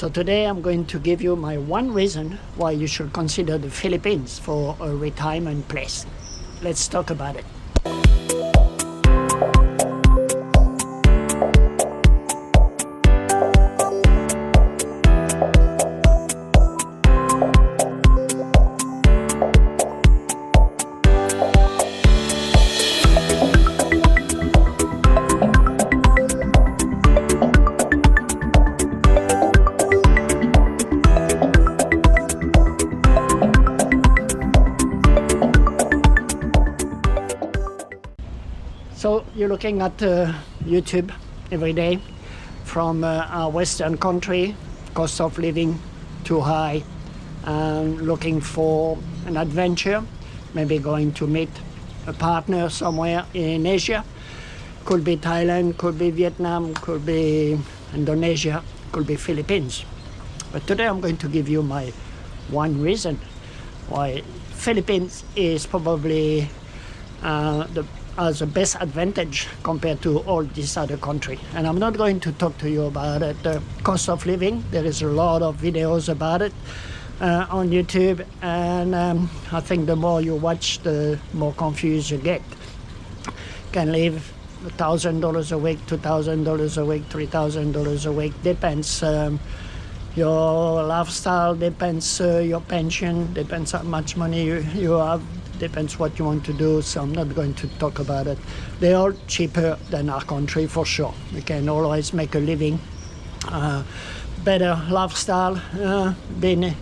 So today I'm going to give you my one reason why you should consider the Philippines for a retirement place. Let's talk about it. So you're looking at YouTube every day from our Western country, cost of living too high, looking for an adventure, maybe going to meet a partner somewhere in Asia. Could be Thailand, could be Vietnam, could be Indonesia, could be Philippines. But today I'm going to give you my one reason why Philippines is probably has the best advantage compared to all these other countries. And I'm not going to talk to you about it, the cost of living. There is a lot of videos about it on YouTube, and I think the more you watch, the more confused you get. Can live $1,000 a week, $2,000 a week, $3,000 a week, depends your lifestyle, depends your pension, depends how much money you have, depends what you want to do. So I'm not going to talk about it. They're all cheaper than our country for sure. You can always make a living, better lifestyle, being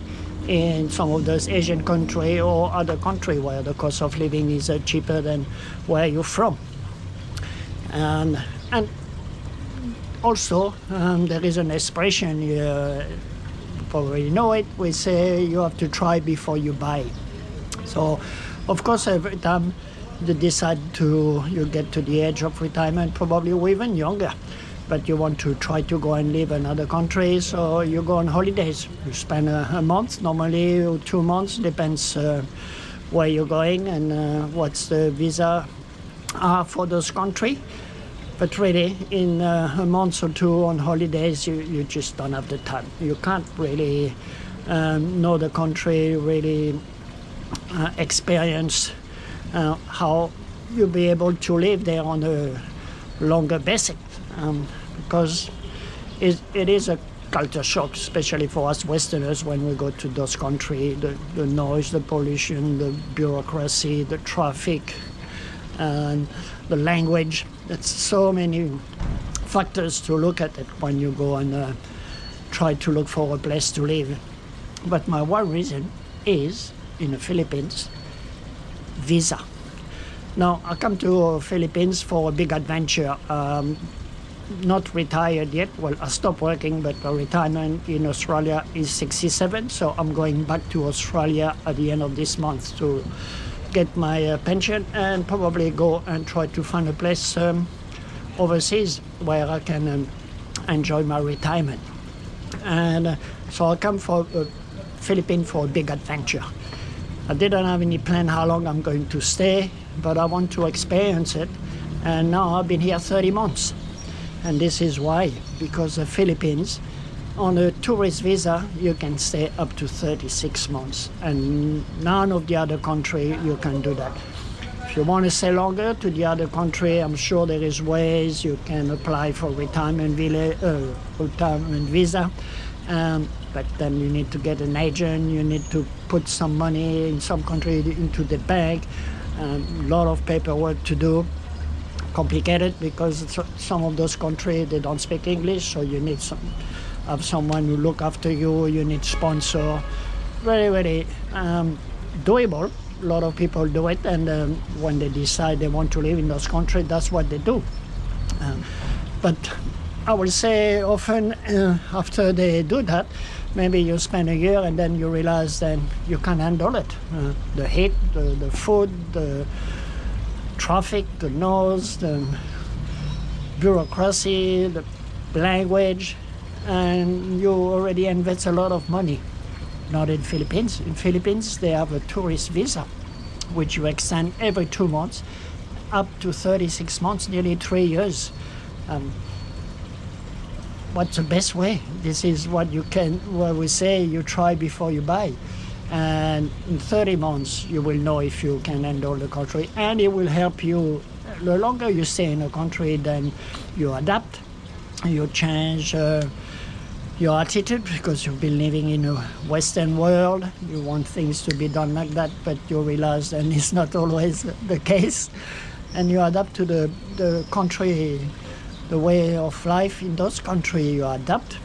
in some of those Asian countries or other countries where the cost of living is cheaper than where you're from. And also there is an expression, you probably know it, we say you have to try before you buy. So of course every time you decide you get to the age of retirement, probably or even younger, but you want to try to go and live in other countries, or you go on holidays. You spend a month, normally, or 2 months, depends where you're going and what's the visa for those countries. But really, in a month or two on holidays, you just don't have the time. You can't really know the country, really experience how you'll be able to live there on a longer basis, because it is a culture shock, especially for us Westerners when we go to those countries. The noise, the pollution, the bureaucracy, the traffic, and the language. There's so many factors to look at it when you go and try to look for a place to live. But my one reason is, in the Philippines, visa. Now, I come to Philippines for a big adventure. Not retired yet. Well, I stopped working, but my retirement in Australia is 67, so I'm going back to Australia at the end of this month to get my pension and probably go and try to find a place overseas where I can enjoy my retirement. And so I come for Philippines for a big adventure. I didn't have any plan how long I'm going to stay, but I want to experience it. And now I've been here 30 months. And this is why, because the Philippines, on a tourist visa, you can stay up to 36 months. And none of the other country you can do that. If you want to stay longer to the other country, I'm sure there is ways you can apply for retirement visa. But then you need to get an agent, you need to put some money in some country into the bank, a lot of paperwork to do, complicated because some of those countries, they don't speak English, so you need have someone who look after you, you need sponsor. Very, very doable. A lot of people do it, and when they decide they want to live in those countries, that's what they do. But I will say often after they do that, maybe you spend a year and then you realize that you can't handle it. The heat, the food, the traffic, the noise, the bureaucracy, the language, and you already invest a lot of money. Not in Philippines. In Philippines, they have a tourist visa, which you extend every 2 months, up to 36 months, nearly 3 years. what's the best way. This is what we say you try before you buy. And in 30 months, you will know if you can handle the country, and it will help you. The longer you stay in a country, then you adapt, you change your attitude, because you've been living in a Western world. You want things to be done like that, but you realize then it's not always the case. And you adapt to the country, the way of life in those countries, you adapt.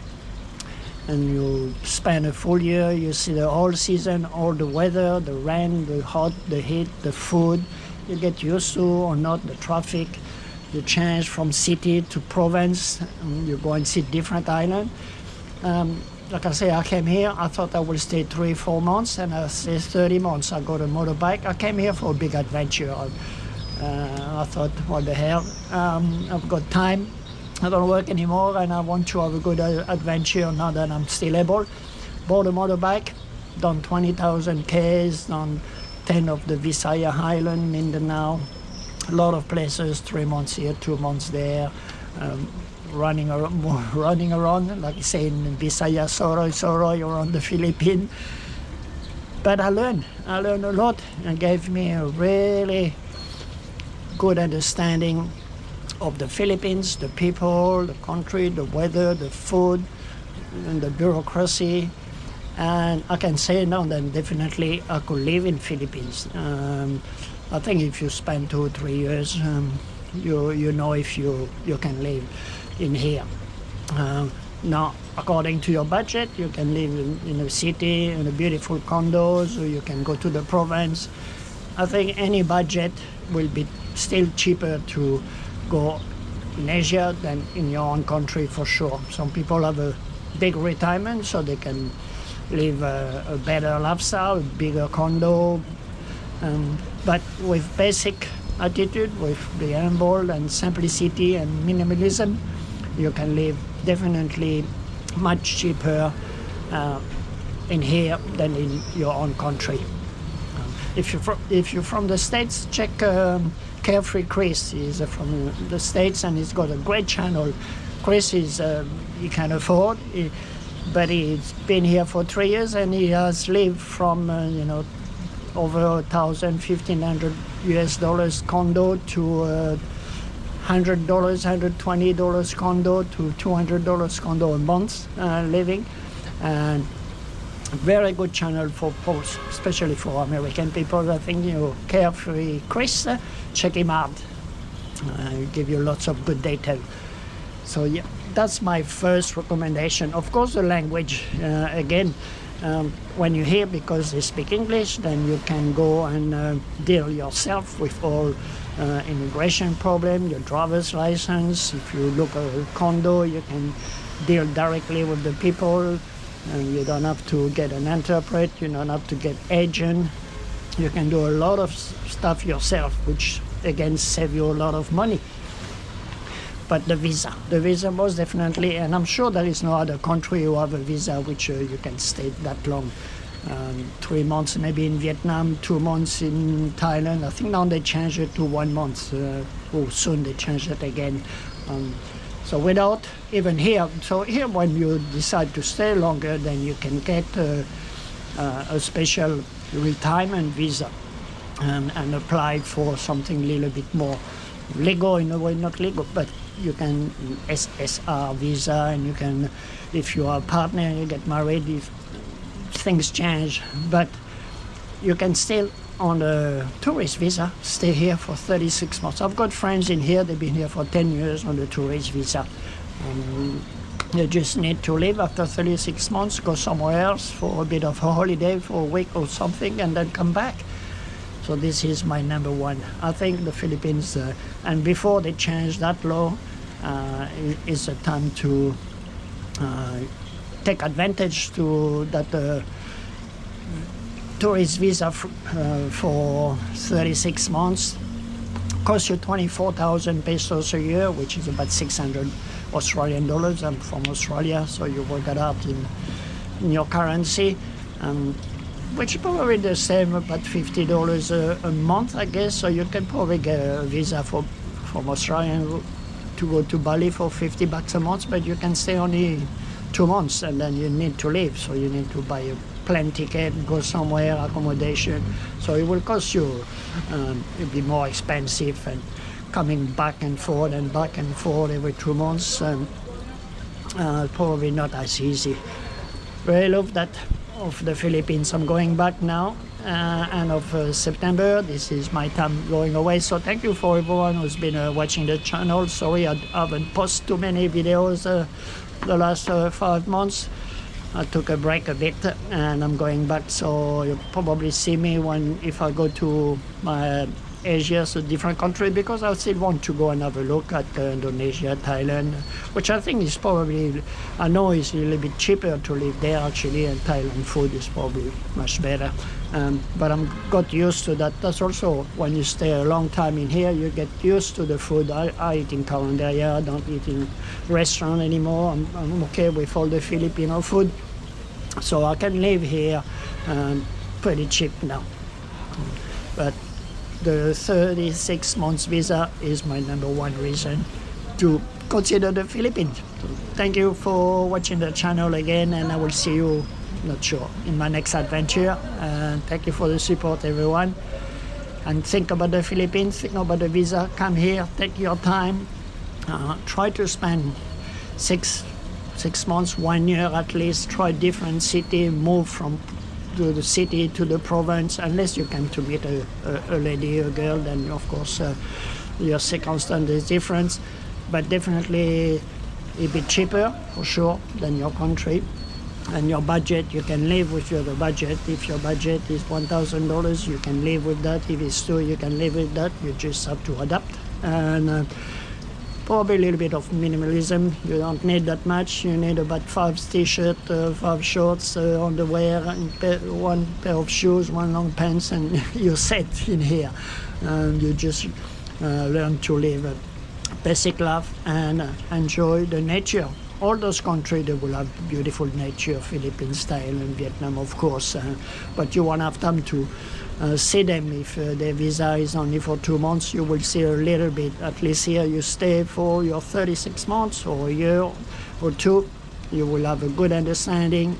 And you spend a full year, you see the whole season, all the weather, the rain, the hot, the heat, the food. You get used to or not, the traffic. You change from city to province. You go and see different islands. Like I say, I came here, I thought I would stay 3-4 months, and I stay 30 months. I got a motorbike. I came here for a big adventure. I thought, what the hell, I've got time. I don't work anymore, and I want to have a good adventure now that I'm still able. Bought a motorbike, done 20,000 Ks, done 10 of the Visayas Island, Mindanao, a lot of places, 3 months here, 2 months there, running around, like I say, in Visayas, Soroy, around the Philippines. But I learned a lot, and gave me a really good understanding of the Philippines, the people, the country, the weather, the food, and the bureaucracy. And I can say now that definitely I could live in Philippines. I think if you spend 2-3 years, you know if you can live in here. Now, according to your budget, you can live in a city, in a beautiful condos, or you can go to the province. I think any budget will be still cheaper to go in Asia than in your own country, for sure. Some people have a big retirement, so they can live a better lifestyle, a bigger condo. But with basic attitude, with the humble and simplicity and minimalism, you can live definitely much cheaper in here than in your own country. If you're from the States, check Carefree Chris. He's from the States, and he's got a great channel. Chris is he can afford, but he's been here for 3 years, and he has lived from over $1,500 US condo to $100, $120 condo to $200 condo a month living, and very good channel for posts, especially for American people. I think Carefree Chris, check him out. He'll give you lots of good data. So yeah, that's my first recommendation. Of course, the language, again, when you're here, because they speak English, then you can go and deal yourself with all immigration problem, your driver's license. If you look at a condo, you can deal directly with the people. You don't have to get an interpret, you don't have to get agent. You can do a lot of stuff yourself, which again save you a lot of money. But the visa most definitely, and I'm sure there is no other country who have a visa which you can stay that long. 3 months maybe in Vietnam, 2 months in Thailand. I think now they changed it to 1 month, or soon they change it again. So without even here, so here when you decide to stay longer, then you can get a special retirement visa and apply for something a little bit more legal in a way, not legal, but you can SSR visa, and you can, if you are a partner, you get married, if things change, but you can still on a tourist visa stay here for 36 months. I've got friends in here, they've been here for 10 years on the tourist visa. They just need to leave after 36 months, go somewhere else for a bit of a holiday for a week or something, and then come back. So this is my number one. I think the Philippines, and before they change that law, is a time to take advantage to that tourist visa for 36 months. Costs you 24,000 pesos a year, which is about 600 Australian dollars. I'm from Australia, so you work it out in your currency. Which is probably the same, about $50 a month, I guess. So you can probably get a visa from Australian to go to Bali for $50 a month, but you can stay only 2 months and then you need to leave. So you need to buy a plane ticket, go somewhere, accommodation. So it will cost you, it'll be more expensive, and coming back and forth every 2 months, probably not as easy. But I love that of the Philippines. I'm going back now, end of September. This is my time going away. So thank you for everyone who's been watching the channel. Sorry I haven't posted too many videos the last 5 months. I took a break a bit and I'm going back, so you'll probably see me if I go to my Asia, so different country, because I still want to go and have a look at Indonesia, Thailand, which I think is probably, I know it's a little bit cheaper to live there actually, and Thailand food is probably much better. But I'm got used to that. That's also when you stay a long time in here, you get used to the food. I eat in Carandaria, I don't eat in restaurant anymore. I'm okay with all the Filipino food, so I can live here pretty cheap now. But the 36 months visa is my number one reason to consider the Philippines. So thank you for watching the channel again, and I will see you, not sure, in my next adventure. And thank you for the support, everyone. And think about the Philippines, think about the visa, come here, take your time. Try to spend six months, 1 year at least. Try different city, move from the city to the province, unless you come to meet a lady, a girl, then of course your circumstance is different, but definitely it'll be cheaper for sure than your country. And your budget, you can live with your budget. If your budget is $1,000, you can live with that. If it's 2, you can live with that. You just have to adapt. And probably a little bit of minimalism. You don't need that much. You need about 5 t-shirts, 5 shorts, underwear, and 1 pair of shoes, 1 long pants, and you're set in here. And you just learn to live a basic life and enjoy the nature. All those countries, they will have beautiful nature, Philippines, Thailand, Vietnam, of course, but you won't have time to see them. If their visa is only for 2 months, you will see a little bit. At least here you stay for your 36 months or a year or 2. You will have a good understanding,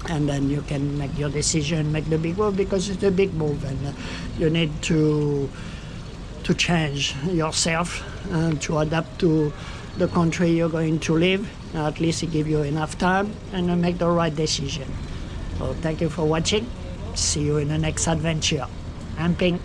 and then you can make your decision, make the big move, because it's a big move, and you need to change yourself and to adapt to the country you're going to live. At least it give you enough time and make the right decision. So thank you for watching. See you in the next adventure. I'm Pink.